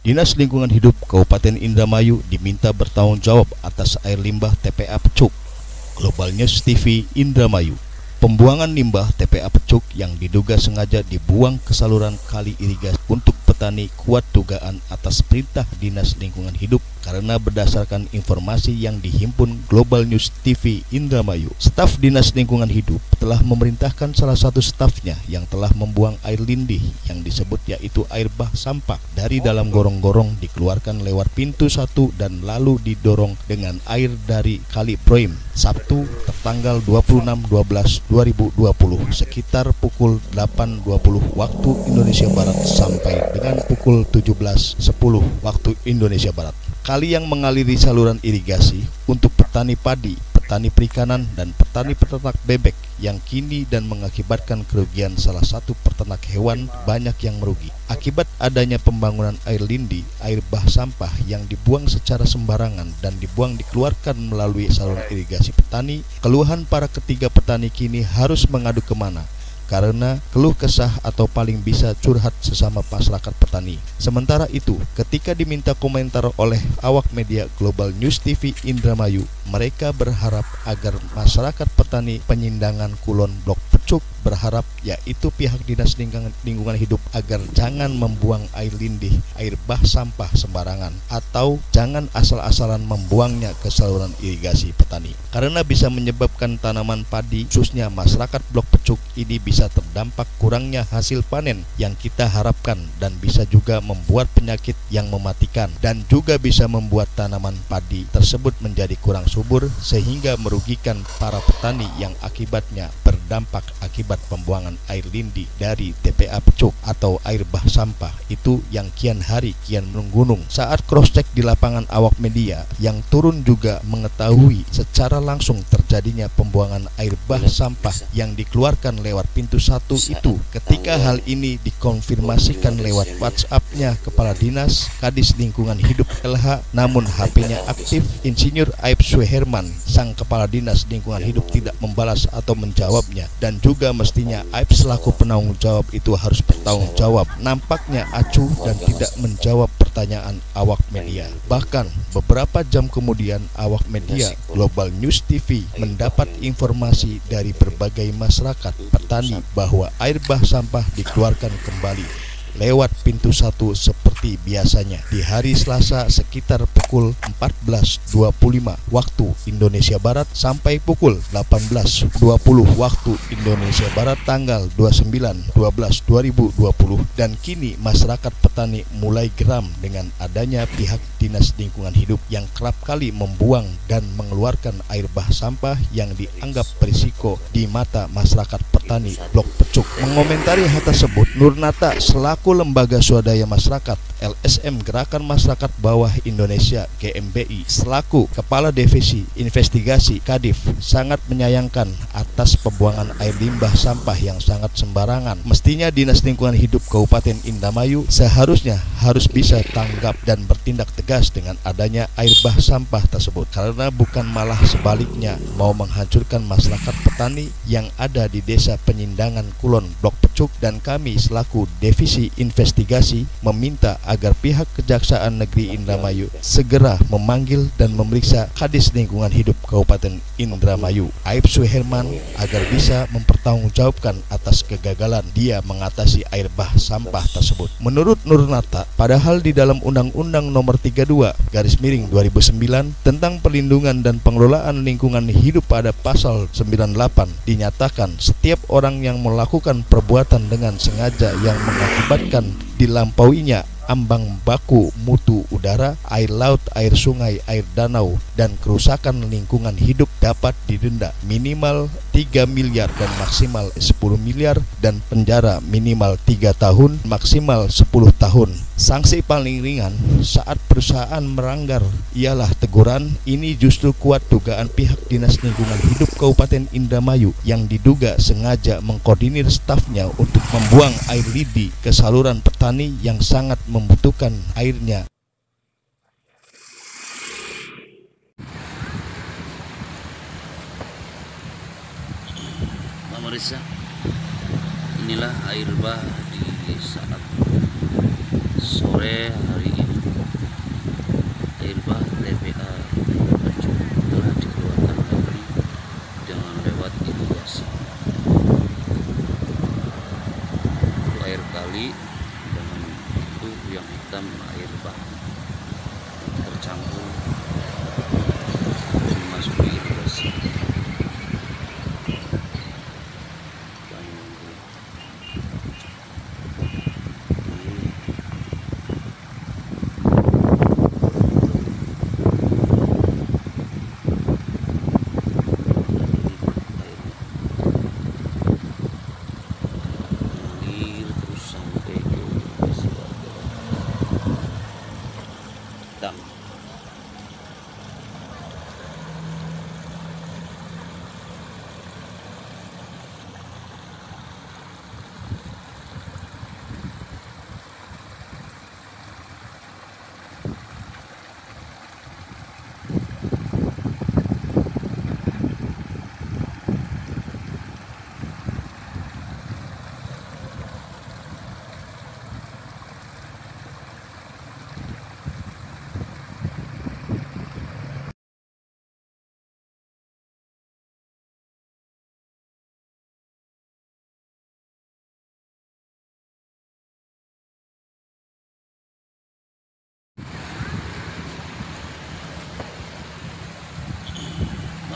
Dinas Lingkungan Hidup Kabupaten Indramayu diminta bertanggung jawab atas air limbah TPA Pecuk. Global News TV Indramayu. Pembuangan limbah TPA Pecuk yang diduga sengaja dibuang ke saluran kali irigasi untuk petani kuat dugaan atas perintah Dinas Lingkungan Hidup karena berdasarkan informasi yang dihimpun Global News TV Indramayu. Staf Dinas Lingkungan Hidup telah memerintahkan salah satu stafnya yang telah membuang air lindih yang disebut yaitu air bah sampah dari dalam gorong-gorong dikeluarkan lewat pintu 1 dan lalu didorong dengan air dari Kali Proim Sabtu tertanggal 26/12/2020 sekitar pukul 8.20 waktu Indonesia Barat sampai dengan pukul 17.10 waktu Indonesia Barat. Kali yang mengaliri saluran irigasi untuk petani padi, petani perikanan, dan petani peternak bebek yang kini dan mengakibatkan kerugian salah satu peternak hewan banyak yang merugi. Akibat adanya pembangunan air lindi, air bah sampah yang dibuang secara sembarangan dan dikeluarkan melalui saluran irigasi petani, keluhan para ketiga petani kini harus mengadu kemana? Karena keluh kesah atau paling bisa curhat sesama masyarakat petani. Sementara itu, ketika diminta komentar oleh awak media Global News TV Indramayu, mereka berharap agar masyarakat petani Penyindangan Kulon Blok Pecuk berharap yaitu pihak Dinas Lingkungan Hidup agar jangan membuang air lindih, air bah sampah sembarangan atau jangan asal-asalan membuangnya ke saluran irigasi petani karena bisa menyebabkan tanaman padi khususnya masyarakat Blok Pecuk ini bisa terdampak kurangnya hasil panen yang kita harapkan dan bisa juga membuat penyakit yang mematikan dan juga bisa membuat tanaman padi tersebut menjadi kurang subur sehingga merugikan para petani yang akibatnya berdampak akibat pembuangan air lindi dari TPA Pecuk atau air bah sampah itu yang kian hari kian menggunung. Saat cross check di lapangan awak media yang turun juga mengetahui secara langsung terjadinya pembuangan air bah sampah yang dikeluarkan lewat pintu 1 itu. Ketika hal ini dikonfirmasikan lewat WhatsApp-nya Kepala Dinas Kadis Lingkungan Hidup LH, namun HP-nya aktif, Insinyur Aib Suherman, sang Kepala Dinas Lingkungan Hidup tidak membalas atau menjawabnya dan juga mestinya Aib selaku penanggung jawab itu harus bertanggung jawab. Nampaknya acuh dan tidak menjawab pertanyaan awak media. Bahkan beberapa jam kemudian awak media Global News TV mendapat informasi dari berbagai masyarakat petani bahwa air bah sampah dikeluarkan kembali lewat pintu 1 seperti biasanya di hari Selasa sekitar pukul 14.25 waktu Indonesia Barat sampai pukul 18.20 waktu Indonesia Barat tanggal 29/12/2020 dan kini masyarakat petani mulai geram dengan adanya pihak Dinas Lingkungan Hidup yang kerap kali membuang dan mengeluarkan air bah sampah yang dianggap berisiko di mata masyarakat petani Blok Pecuk. Mengomentari hal tersebut, Nurnata selaku Lembaga Swadaya Masyarakat LSM Gerakan Masyarakat Bawah Indonesia GMBI selaku Kepala Divisi Investigasi Kadif sangat menyayangkan atas pembuangan air limbah sampah yang sangat sembarangan. Mestinya Dinas Lingkungan Hidup Kabupaten Indramayu seharusnya harus bisa tanggap dan bertindak tegas dengan adanya air bah sampah tersebut karena bukan malah sebaliknya mau menghancurkan masyarakat petani yang ada di Desa Penyindangan Kulon Blok Pecuk dan kami selaku Divisi Investigasi meminta agar pihak Kejaksaan Negeri Indramayu segera memanggil dan memeriksa Kadis Lingkungan Hidup Kabupaten Indramayu Aib Suherman agar bisa mempertanggungjawabkan atas kegagalan dia mengatasi air bah sampah tersebut. Menurut Nurnata, padahal di dalam Undang-Undang Nomor 32/2009 tentang perlindungan dan pengelolaan lingkungan hidup pada pasal 98 dinyatakan setiap orang yang melakukan perbuatan dengan sengaja yang mengakibatkan dilampauinya ambang baku mutu udara, air laut, air sungai, air danau, dan kerusakan lingkungan hidup dapat didenda minimal 3 miliar dan maksimal 10 miliar dan penjara minimal 3 tahun, maksimal 10 tahun. Sanksi paling ringan saat perusahaan melanggar ialah teguran. Ini justru kuat dugaan pihak Dinas Lingkungan Hidup Kabupaten Indramayu yang diduga sengaja mengkoordinir stafnya untuk membuang air lidi ke saluran petani yang sangat membutuhkan airnya. Pak Marisa, inilah air bah di saat sore hari ini.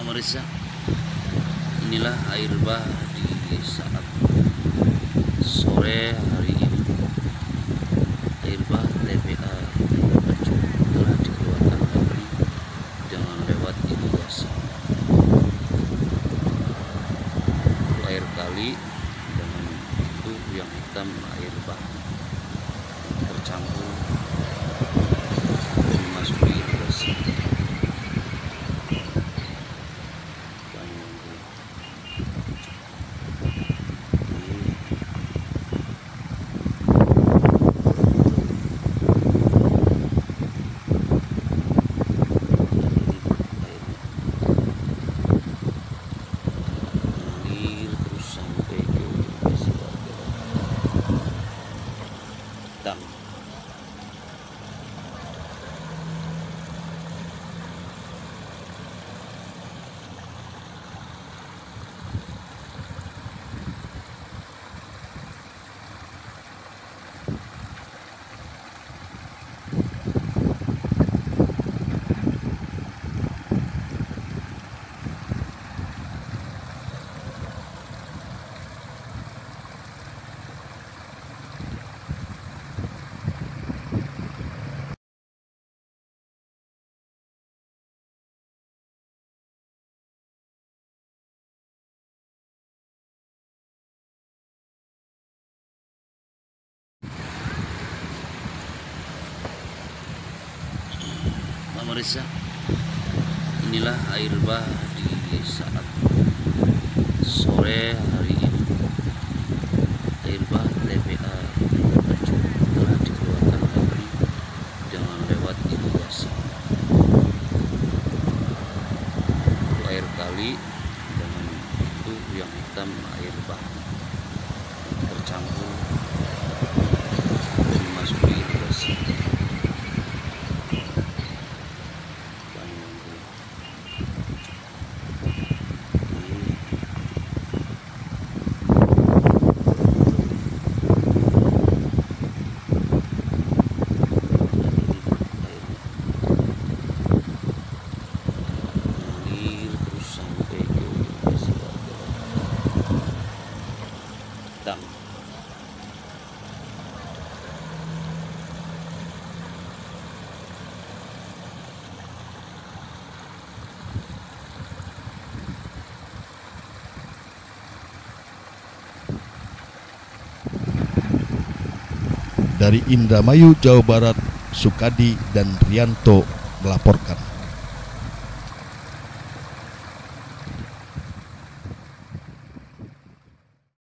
Pak Marisa, inilah air bah di saat sore hari ini. Air bah TPA telah dikeluarkan lagi dengan lewat irigasi. Itu air kali dengan itu yang hitam air bah tercampur dan memasuki irigasi. Dam. Pak Marisa, inilah air bah di saat sore hari ini. Air bah TPA telah dikeluarkan lagi dengan lewat irigasi. Itu air kali dengan itu yang hitam air bah tercampur dan memasuki irigasi. Dam. Dari Indramayu, Jawa Barat, Sukadi dan Rianto melaporkan.